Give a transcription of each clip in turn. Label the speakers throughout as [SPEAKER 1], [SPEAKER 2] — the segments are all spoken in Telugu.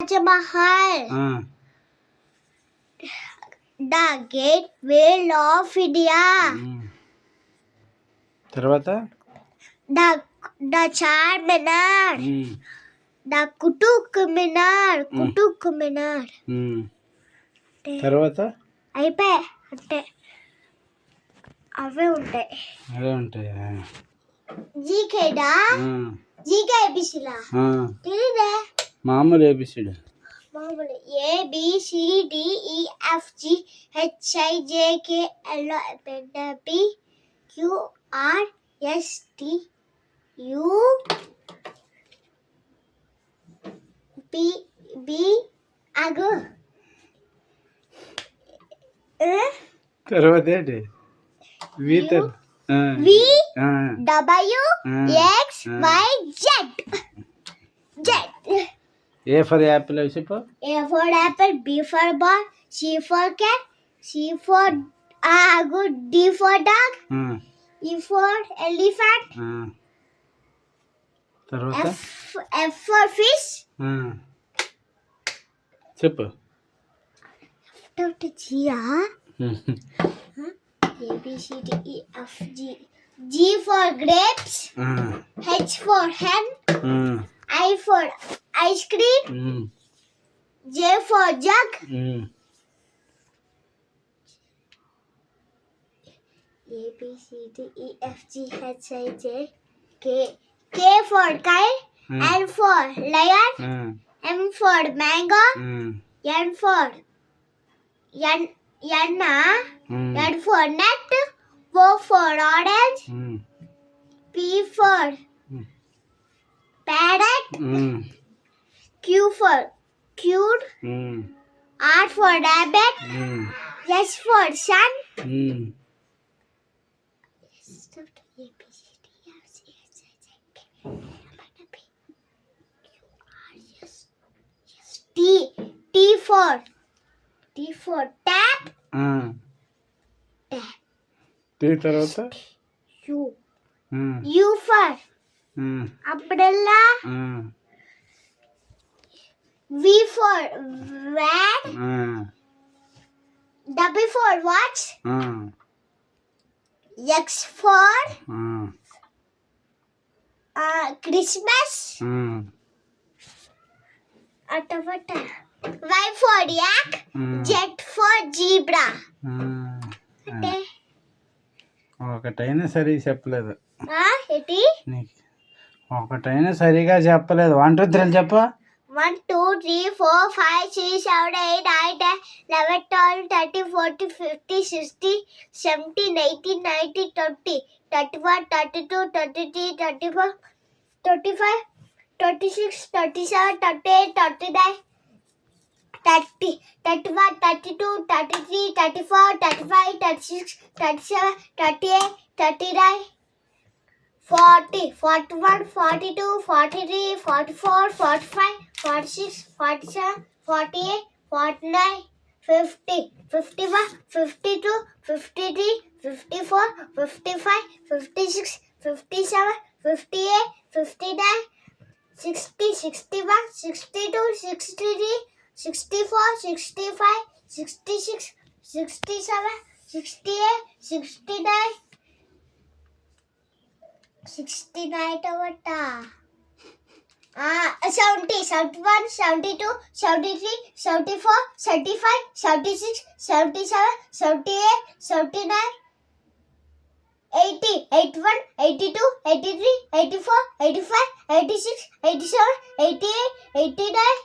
[SPEAKER 1] Taj Mahal, the Gateway of India,
[SPEAKER 2] తర్వాత
[SPEAKER 1] the Charminar, the Qutub Minar,
[SPEAKER 2] తర్వాత
[SPEAKER 1] అయిపోయి అంటే అవే ఉంటాయి.
[SPEAKER 2] అదే ఉంటాయా?
[SPEAKER 1] జీకేడా జీకే ఏబిసిలా తెలీదే.
[SPEAKER 2] మామూలు ఏబిసిడి
[SPEAKER 1] మామూలు ABCDEFGHIJKLMNOPQRSTUV అగు
[SPEAKER 2] తర్వాత ఏంటి?
[SPEAKER 1] VWXYZ.
[SPEAKER 2] ఏ ఫర్ యాపిల్ చెప్పు.
[SPEAKER 1] A for apple, B for ball, C for cat, C for good, D for dog, E for elephant,
[SPEAKER 2] తర్వాత
[SPEAKER 1] F for fish.
[SPEAKER 2] చెప్పు.
[SPEAKER 1] G A B C D E F G. G for grapes, H for hen, I for ice cream, J for jug, A B C D E F G H I J K. K for kite, L for lion, M for mango, N for N for nut, O for orange, P for parrot, Q for cute, R for rabbit, S for sun. T for tap.
[SPEAKER 2] తర్వాత
[SPEAKER 1] U for umbrella. V for van. W for watch. X for Christmas. Y for yak. Z for zebra.
[SPEAKER 2] ఒకటైనా సరిగా చెప్పలేదు.
[SPEAKER 1] ఏంటి?
[SPEAKER 2] ఒకటైనా సరిగా చెప్పలేదు. 1 2 3 చెప్ప.
[SPEAKER 1] 1 2 3 4 5 6 7 8 9 10 11 12 13 14 15 16 17 18 19 20 21 22 23 24 25 26 27 28 29 30 31 32 33 34 35 36 37 38 39 40 41 42 43 44 45 46 47 48 49 50 51 52 53 54 55 56 57 58 59 60 61 62 63 64 65 66 67 68 69 69 टवटा 70 71 72 73 74 75 76 77 78 79 80 81 82 83 84 85 86 87 88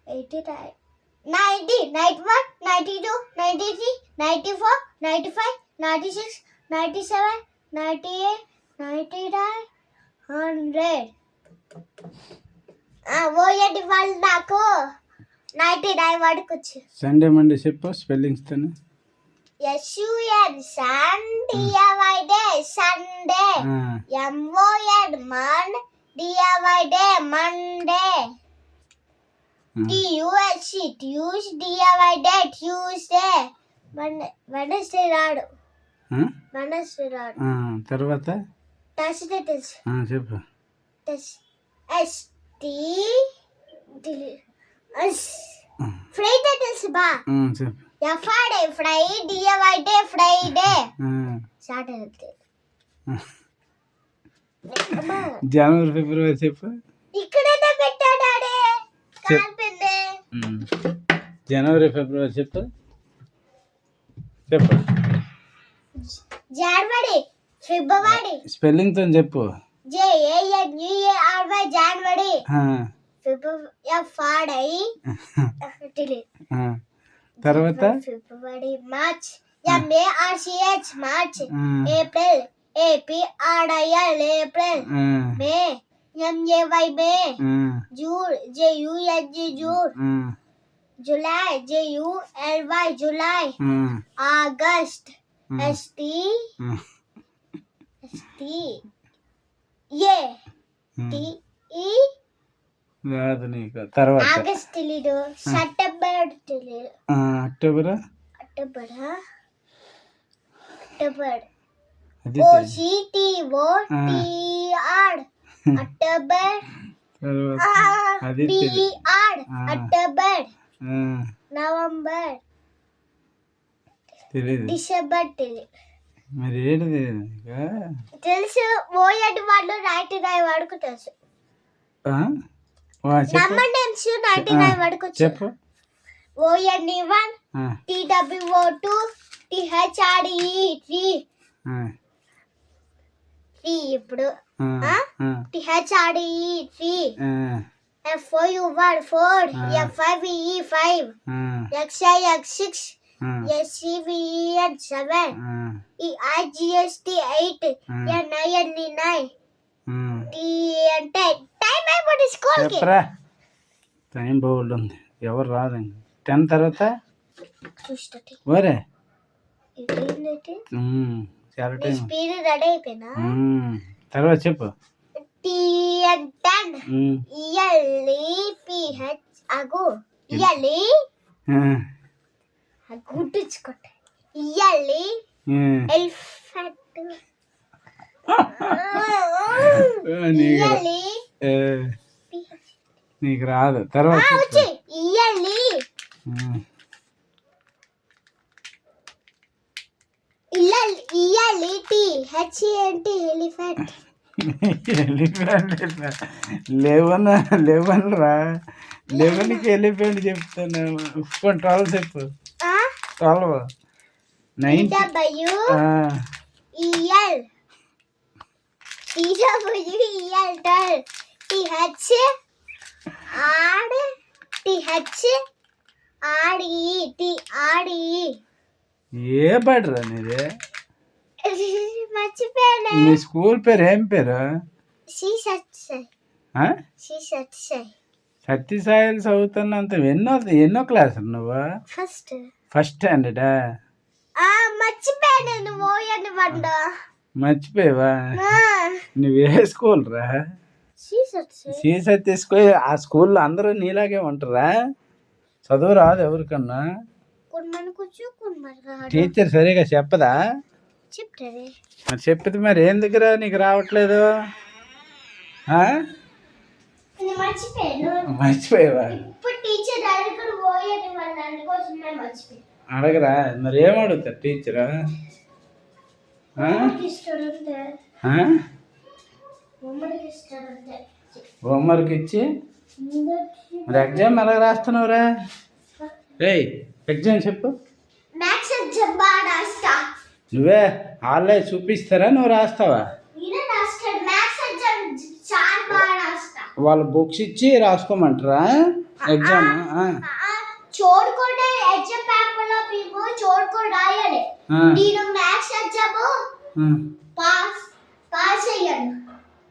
[SPEAKER 1] 89 90 91 92 93 94 95 96 97 98 99 100. ఓయండి వాళ్ళు నాకు 99 వరకు వచ్చు.
[SPEAKER 2] సండే మండే చెప్పు స్పెల్లింగ్స్ తోనే.
[SPEAKER 1] SUN sun DIY Sunday MON mon DIY Monday TUSC tues DIY Tuesday Wednesday రాడు.
[SPEAKER 2] తర్వాత
[SPEAKER 1] థర్స్డే తెలుసు.
[SPEAKER 2] చెప్పు.
[SPEAKER 1] ST ఫ్రైడే తెలుసు బా.
[SPEAKER 2] చెప్పు
[SPEAKER 1] ఎఫ్ఐడే ఫ్రైడే ఫ్రైడే సాటర్డే.
[SPEAKER 2] జనవరి ఫిబ్రవరి చెప్పు.
[SPEAKER 1] ఇక్కడైతే పెట్టాడే కాల్పింది.
[SPEAKER 2] జనవరి ఫిబ్రవరి చెప్పు. చెప్పు
[SPEAKER 1] జనవరి ఫిబ్రవరి.
[SPEAKER 2] స్పెల్లింగ్ తో చెప్పు.
[SPEAKER 1] JANUARY జనవరి. ఫిబ్రవరి
[SPEAKER 2] తర్వాత
[SPEAKER 1] ఫిబ్రవరి March MARCH March. April APRIL April. May MAY May. June JUNG June. July JULY July. August STE
[SPEAKER 2] రాదు నీకు. తర్వాత
[SPEAKER 1] ఆగస్ట్ తెలీదు. సెప్టెంబర్ తెలీదు.
[SPEAKER 2] October
[SPEAKER 1] OCTOTR October.
[SPEAKER 2] అది
[SPEAKER 1] BER అక్టోబర్. నవంబర్
[SPEAKER 2] తెలియదు.
[SPEAKER 1] డిసెంబర్ తెలీదు.
[SPEAKER 2] మరి ఏంటిది
[SPEAKER 1] తెలుసు. ఓఎడ్ వాళ్ళు 99 వరకు తెలుసు. నంబర్ నేమ్స్ 99 వరకు
[SPEAKER 2] చెప్పు.
[SPEAKER 1] ONE1 TWO2 THRE3 ఇప్పుడు THRE3 FOU1 4 FIVE5 XIX6 SCVEN7 EIGST8 NINE time అయిపోయింది స్కూల్కి.
[SPEAKER 2] టైం బోల్డ్ ఉంది. ఎవరు రాదు. 10 తర్వాత ఒరే చాలా టైం.
[SPEAKER 1] స్పీడ్ రెడీ అయిపోయినా.
[SPEAKER 2] తర్వాత చెప్పు.
[SPEAKER 1] TN10 ELEPH అగు ELE గుర్తుంచుకోండి. ELE elephant.
[SPEAKER 2] నీకు రాదు. తర్వాత
[SPEAKER 1] ELET HENT ఎలిఫెంట్.
[SPEAKER 2] లెవెన్ రా. 11కి ఎలిఫెంట్ చెప్తాను. 12 చెప్పు. 12 9
[SPEAKER 1] EL THRE
[SPEAKER 2] ఏ బడ్రా నీది?
[SPEAKER 1] మర్చిపోయాను.
[SPEAKER 2] నీ స్కూల్ పేరు ఏం పేరు? సత్యసాయిలు చదువుతున్నంత ఎన్నో క్లాస్ నువ్వు? ఫస్ట్ స్టాండర్డా?
[SPEAKER 1] మర్చిపోయాను.
[SPEAKER 2] మర్చిపోయావా? నువ్వే స్కూల్ రా? సత్య స్కూల్. ఆ స్కూల్లో అందరూ నీలాగే ఉంటారా? చదువు రాదు ఎవరికన్నా? టీచర్ సరిగా చెప్పదా? మరి చెప్పింది. మరి ఎందుకురా నీకు రావట్లేదు? మర్చిపోయావా? అడగరా? మరి ఏం అడుగుతారు టీచరా? హోంవర్క్ ఇచ్చి మరి ఎగ్జామ్ ఎలా రాస్తున్నావురా? ఎగ్జామ్ చెప్పు. నువ్వే వాళ్ళే చూపిస్తారా నువ్వు రాస్తావా? వాళ్ళు బుక్స్ ఇచ్చి రాసుకోమంటారా ఎగ్జామ్?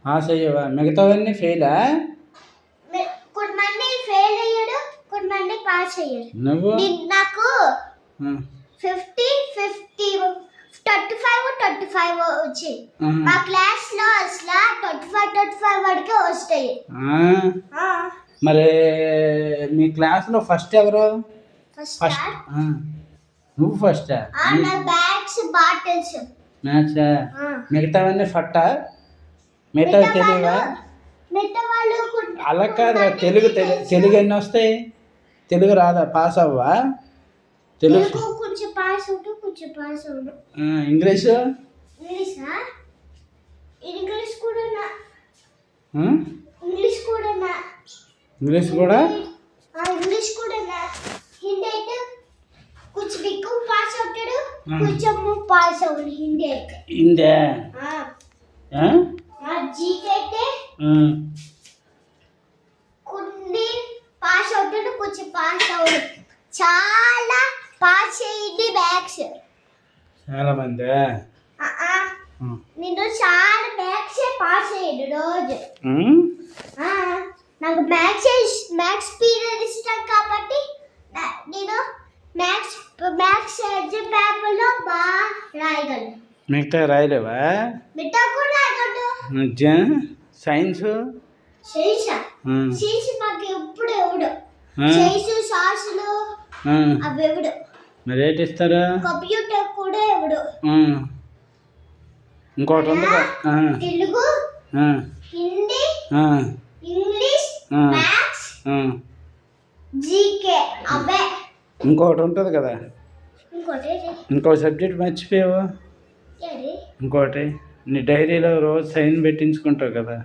[SPEAKER 2] పాస్ అయ్యావా? మిగతావన్నీ ఫెయిలా? నువ్వు
[SPEAKER 1] నాకు 50 35 వచ్చి మా క్లాస్ లో అసలు 25 వరకే వస్తాయి.
[SPEAKER 2] మరి మీ క్లాస్ లో ఫస్ట్ ఎవరు? ఫస్ట్ నువ్వు ఫస్టా?
[SPEAKER 1] Bags bottles
[SPEAKER 2] maths. మిగతావన్నీ ఫట్టా? మిగతావి తెలియవా?
[SPEAKER 1] మిగతా వాళ్ళు
[SPEAKER 2] అలా కాదురా, తెలుగు తెలుగు ఎన్ని వస్తాయి? తెలుగు రాదా? పాస్ అవ్వా? తెలుగు
[SPEAKER 1] కొంచెం పాస్ అవుతూ కొంచెం పాస్ అవుతూ.
[SPEAKER 2] ఇంగ్లీషు
[SPEAKER 1] ఇంగ్లీషా? ఇంగ్లీష్ కూడా
[SPEAKER 2] ఆ?
[SPEAKER 1] ఇంగ్లీష్ కూడా
[SPEAKER 2] ఇంగ్లీష్ కూడా
[SPEAKER 1] ఇంగ్లీష్ కూడా హిందీ అయితే కొంచెం ఎక్కువ పాస్ అవుతాడు, కొంచెం పాస్ అవుతాడు హిందీ అయితే.
[SPEAKER 2] హిందీ
[SPEAKER 1] జీకే అయితే కొన్ని పాస్ అవుతాడు, కొంచెం పాస్ అవుతాడు. చాలా పాస్ అయ్యింది మ్యాథ్స్.
[SPEAKER 2] చాలా మంది
[SPEAKER 1] నేను చాలా మ్యాథ్స్ పాస్ అయ్యాడు రోజు. నాకు మ్యాథ్స్ పీరియడ్ ఇష్టం కాబట్టి నేను మ్యాథ్స్ ఎగ్జామ్ పేపర్లో బాగా రాయగలను.
[SPEAKER 2] మిగతా రాయలేవా?
[SPEAKER 1] మిగతా కూడా రాయగలను.
[SPEAKER 2] సైన్స్
[SPEAKER 1] సైన్స్ మాకు ఎప్పుడు ఎవడు సైన్స్ సాసులు అవి ఎవడు.
[SPEAKER 2] మరి ఏంటి ఇస్తారు?
[SPEAKER 1] కంప్యూటర్ కూడా ఎవడు.
[SPEAKER 2] ఇంకోటి ఉంది
[SPEAKER 1] Telugu, Hindi, English, maths, GK అవే.
[SPEAKER 2] ఇంకోటి ఉంటుంది కదా, ఇంకో సబ్జెక్ట్ మర్చిపోయావు. ఇంకోటి నీ డైరీలో రోజు సైన్ పెట్టించుకుంటావు కదా.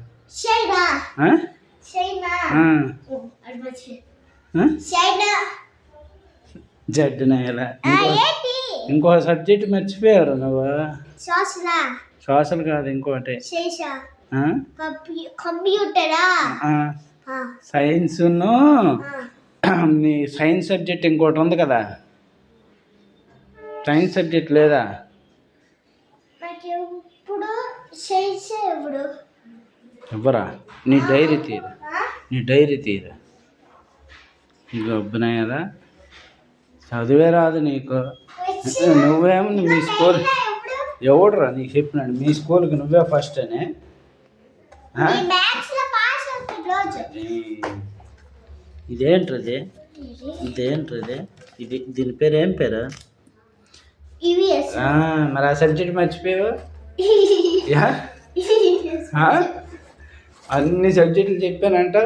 [SPEAKER 2] జడ్డునాయలా ఇంకో సబ్జెక్ట్ మర్చిపోయారు నువ్వు. సోషల్ కాదు, ఇంకోటి
[SPEAKER 1] కంప్యూటరా,
[SPEAKER 2] సైన్స్ నీ సైన్స్ సబ్జెక్ట్ ఇంకోటి ఉంది కదా. సైన్స్ సబ్జెక్ట్ లేదా? ఎవ్వరా? నీ డైరీ తీరా, నీ డైరీ తీరా. నీకు అబ్బనాయాలా? చదివే రాదు నీకు. నువ్వేమో మీ స్కూల్ ఎవడురా నీకు చెప్పినాడు? మీ స్కూల్కి నువ్వే ఫస్ట్ అని. ఇదేంట్రది? దీని పేరు ఏం పేరు? మరి ఆ సబ్జెక్ట్ మర్చిపోయావు. అన్ని సబ్జెక్టులు చెప్పానంట.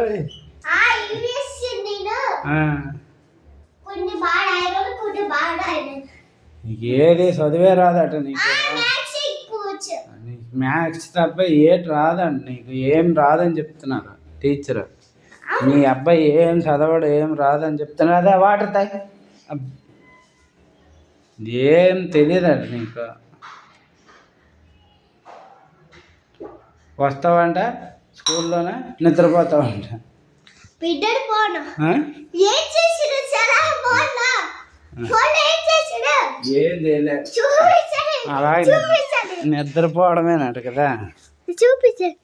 [SPEAKER 2] నీకు ఏది చదివే రాదట నీకు. మ్యాథ్స్ తప్ప ఏటి రాదంట నీకు. ఏం రాదని చెప్తున్నారు టీచర్. మీ అబ్బాయి ఏం చదవడు, ఏం రాదని చెప్తున్నారు. అదే వాటర్ తాగి ఏం తెలియదంట నీకు. వస్తావంట స్కూల్లోనే నిద్రపోతావంట. ఏం తెలియదు, అలాగే నిద్రపోవడమేనట కదా.
[SPEAKER 1] చూపించండి.